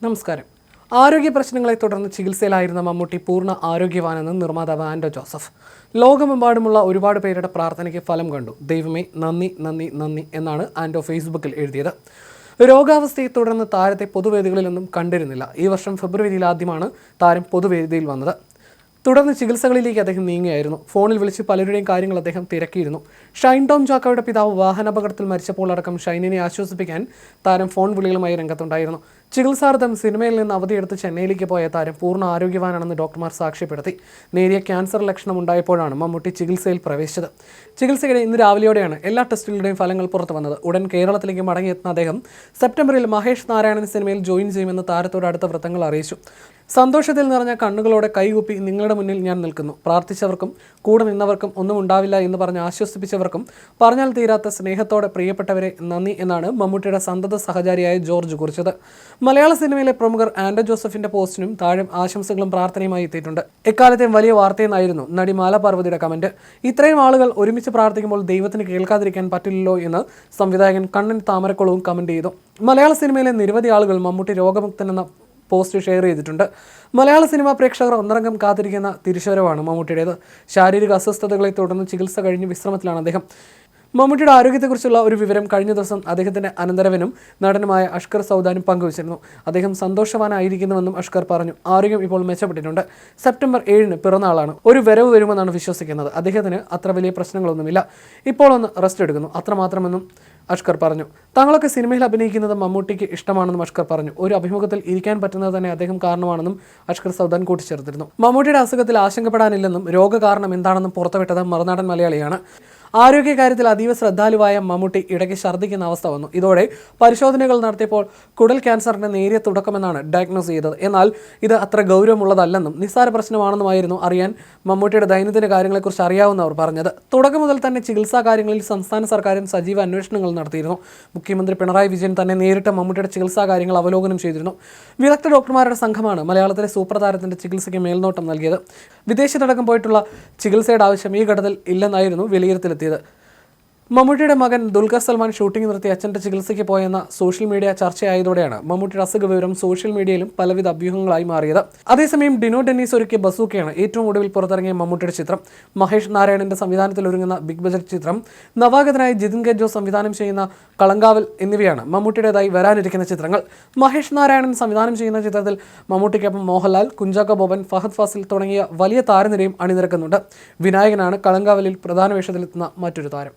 നമസ്കാരം. ആരോഗ്യ പ്രശ്നങ്ങളെ തുടർന്ന് ചികിത്സയിലായിരുന്ന മമ്മൂട്ടി പൂർണ്ണ ആരോഗ്യവാനെന്ന് നിർമ്മാതാവ് ആൻഡോ ജോസഫ്. ലോകമെമ്പാടുമുള്ള ഒരുപാട് പേരുടെ പ്രാർത്ഥനയ്ക്ക് ഫലം കണ്ടു. ദൈവമേ നന്ദി നന്ദി നന്ദി എന്നാണ് ആൻഡോ ഫേസ്ബുക്കിൽ എഴുതിയത്. രോഗാവസ്ഥയെ തുടർന്ന് താരത്തെ പൊതുവേദികളിലൊന്നും കണ്ടിരുന്നില്ല. ഈ വർഷം ഫെബ്രുവരിയിൽ ആദ്യമാണ് താരം പൊതുവേദിയിൽ വന്നത്. തുടർന്ന് ചികിത്സകളിലേക്ക് അദ്ദേഹം നീങ്ങുകയായിരുന്നു. ഫോണിൽ വിളിച്ച് പലരുടെയും കാര്യങ്ങൾ അദ്ദേഹം തിരക്കിയിരുന്നു. ഷൈൻ ടോം ജാക്കോയുടെ പിതാവ് വാഹനാപകടത്തിൽ മരിച്ചപ്പോൾ അടക്കം ഷൈനിനെ ആശ്വസിപ്പിക്കാൻ താരം ഫോൺ വിളികളുമായി രംഗത്തുണ്ടായിരുന്നു. ചികിത്സാർത്ഥം സിനിമയിൽ നിന്ന് അവധിയെടുത്ത് ചെന്നൈയിലേക്ക് പോയ താരം പൂർണ്ണ ആരോഗ്യവാനാണെന്ന് ഡോക്ടർമാർ സാക്ഷ്യപ്പെടുത്തി. നേരിയ ക്യാൻസർ ലക്ഷണം ഉണ്ടായപ്പോഴാണ് മമ്മൂട്ടി ചികിത്സയിൽ പ്രവേശിച്ചത്. ചികിത്സയ്ക്കിടെ ഇന്ന് രാവിലെയോടെയാണ് എല്ലാ ടെസ്റ്റുകളുടെയും ഫലങ്ങൾ പുറത്തു വന്നത്. ഉടൻ കേരളത്തിലേക്ക് മടങ്ങിയെത്തുന്ന അദ്ദേഹം സെപ്റ്റംബറിൽ മഹേഷ് നാരായണൻ സിനിമയിൽ ജോയിൻ ചെയ്യുമെന്ന് താരത്തോട് അടുത്ത വൃത്തങ്ങൾ അറിയിച്ചു. സന്തോഷത്തിൽ നിറഞ്ഞ കണ്ണുകളോടെ കൈകൂപ്പി നിങ്ങളുടെ മുന്നിൽ ഞാൻ നിൽക്കുന്നു. പ്രാർത്ഥിച്ചവർക്കും കൂടെ നിന്നവർക്കും ഒന്നും ഉണ്ടാവില്ല എന്ന് പറഞ്ഞ് ആശ്വസിപ്പിച്ചവർക്കും പറഞ്ഞാൽ തീരാത്ത സ്നേഹത്തോടെ പ്രിയപ്പെട്ടവരെ നന്ദി എന്നാണ് മമ്മൂട്ടിയുടെ സന്തത സഹചാരിയായ ജോർജ് കുറിച്ചത്. മലയാള സിനിമയിലെ പ്രമുഖർ ആൻഡോ ജോസഫിന്റെ പോസ്റ്റിനും താഴെ ആശംസകളും പ്രാർത്ഥനയുമായി എത്തിയിട്ടുണ്ട്. എക്കാലത്തെയും വലിയ വാർത്തയെന്നായിരുന്നു നടി മാല പാർവതിയുടെ കമന്റ്. ഇത്രയും ആളുകൾ ഒരുമിച്ച് പ്രാർത്ഥിക്കുമ്പോൾ ദൈവത്തിന് കേൾക്കാതിരിക്കാൻ പറ്റില്ലല്ലോ എന്ന് സംവിധായകൻ കണ്ണൻ താമരക്കുളവും കമന്റ് ചെയ്തു. മലയാള സിനിമയിലെ നിരവധി ആളുകൾ മമ്മൂട്ടി രോഗമുക്തനെന്ന പോസ്റ്റ് ഷെയർ ചെയ്തിട്ടുണ്ട്. മലയാള സിനിമാ പ്രേക്ഷകർ ഒന്നടങ്കം കാത്തിരിക്കുന്ന തിരിച്ചുവരവാണ് മമ്മൂട്ടിയുടേത്. ശാരീരിക അസ്വസ്ഥതകളെ തുടർന്ന് ചികിത്സ കഴിഞ്ഞ് വിശ്രമത്തിലാണ് അദ്ദേഹം. മമ്മൂട്ടിയുടെ ആരോഗ്യത്തെക്കുറിച്ചുള്ള ഒരു വിവരം കഴിഞ്ഞ ദിവസം അദ്ദേഹത്തിൻ്റെ അനന്തരവനും നടനുമായ അഷ്കർ സൗദാനും പങ്കുവച്ചിരുന്നു. അദ്ദേഹം സന്തോഷവാനായിരിക്കുന്നുവെന്നും അഷ്കർ പറഞ്ഞു. ആരോഗ്യം ഇപ്പോൾ മെച്ചപ്പെട്ടിട്ടുണ്ട്. സെപ്റ്റംബർ 7 പിറന്നാളാണ്. ഒരു വരവ് വരുമെന്നാണ് വിശ്വസിക്കുന്നത്. അദ്ദേഹത്തിന് അത്ര വലിയ പ്രശ്നങ്ങളൊന്നുമില്ല. ഇപ്പോൾ ഒന്ന് റെസ്റ്റ് എടുക്കുന്നു, അത്രമാത്രമെന്നും അഷ്കർ പറഞ്ഞു. തങ്ങളൊക്കെ സിനിമയിൽ അഭിനയിക്കുന്നത് മമ്മൂട്ടിക്ക് ഇഷ്ടമാണെന്നും അഷ്കർ പറഞ്ഞു. ഒരു അഭിമുഖത്തിൽ ഇരിക്കാൻ പറ്റുന്നത് തന്നെ അദ്ദേഹം കാരണമാണെന്നും അഷ്കർ സൗദാൻ കൂട്ടിച്ചേർത്തിരുന്നു. മമ്മൂട്ടിയുടെ അസുഖത്തിൽ ആശങ്കപ്പെടാനില്ലെന്നും രോഗകാരണം എന്താണെന്നും പുറത്തുവിട്ടത് മറുനാടൻ മലയാളിയാണ്. ആരോഗ്യകാര്യത്തിൽ അതീവ ശ്രദ്ധാലുവായ മമ്മൂട്ടി ഇടയ്ക്ക് ഛർദ്ദിക്കുന്ന അവസ്ഥ വന്നു. ഇതോടെ പരിശോധനകൾ നടത്തിയപ്പോൾ കുടൽ ക്യാൻസറിന്റെ നേരിയ തുടക്കമെന്നാണ് ഡയഗ്നോസ് ചെയ്തത്. എന്നാൽ ഇത് അത്ര ഗൗരവമുള്ളതല്ലെന്നും നിസ്സാര പ്രശ്നമാണെന്നുമായിരുന്നു അറിയാൻ മമ്മൂട്ടിയുടെ ദൈനംദിന കാര്യങ്ങളെക്കുറിച്ച് അറിയാവുന്നവർ പറഞ്ഞത്. തുടക്കം മുതൽ തന്നെ ചികിത്സാ കാര്യങ്ങളിൽ സംസ്ഥാന സർക്കാരും സജീവ അന്വേഷണങ്ങൾ നടത്തിയിരുന്നു. മുഖ്യമന്ത്രി പിണറായി വിജയൻ തന്നെ നേരിട്ട് മമ്മൂട്ടിയുടെ ചികിത്സാ കാര്യങ്ങൾ അവലോകനം ചെയ്തിരുന്നു. വിദഗ്ധ ഡോക്ടർമാരുടെ സംഘമാണ് മലയാളത്തിലെ സൂപ്പർ താരത്തിന്റെ ചികിത്സയ്ക്ക് മേൽനോട്ടം നൽകിയത്. വിദേശത്തടക്കം പോയിട്ടുള്ള ചികിത്സയുടെ ആവശ്യം ഈ ഘട്ടത്തിൽ ഇല്ലെന്നായിരുന്നു വിലയിരുത്തൽ. മമ്മൂട്ടിയുടെ മകൻ ദുൽഖർ സൽമാൻ ഷൂട്ടിംഗ് നിർത്തി അച്ഛൻ്റെ ചികിത്സയ്ക്ക് പോയെന്ന സോഷ്യൽ മീഡിയ ചർച്ചയായതോടെയാണ് മമ്മൂട്ടിയുടെ അസുഖ വിവരം സോഷ്യൽ മീഡിയയിലും പലവിധ അഭ്യൂഹങ്ങളായി മാറിയത്. അതേസമയം ഡിനോ ഡെന്നീസ് ഒരുക്കിയ ബസൂക്കയാണ് ഏറ്റവും ഒടുവിൽ പുറത്തിറങ്ങിയ മമ്മൂട്ടിയുടെ ചിത്രം. മഹേഷ് നാരായണന്റെ സംവിധാനത്തിൽ ഒരുങ്ങുന്ന ബിഗ് ബജറ്റ് ചിത്രം, നവാഗതനായ ജിതിൻ ഗജോ സംവിധാനം ചെയ്യുന്ന കളങ്കാവൽ എന്നിവയാണ് മമ്മൂട്ടിയുടേതായി വരാനിരിക്കുന്ന ചിത്രങ്ങൾ. മഹേഷ് നാരായണൻ സംവിധാനം ചെയ്യുന്ന ചിത്രത്തിൽ മമ്മൂട്ടിക്കൊപ്പം മോഹൻലാൽ, കുഞ്ചാക്കോ ബോബൻ, ഫഹദ് ഫാസിൽ തുടങ്ങിയ വലിയ താരനിരയും അണിനിരക്കുന്നുണ്ട്. വിനായകനാണ് കളങ്കാവലിൽ പ്രധാന വേഷത്തിലെത്തുന്ന മറ്റൊരു താരം.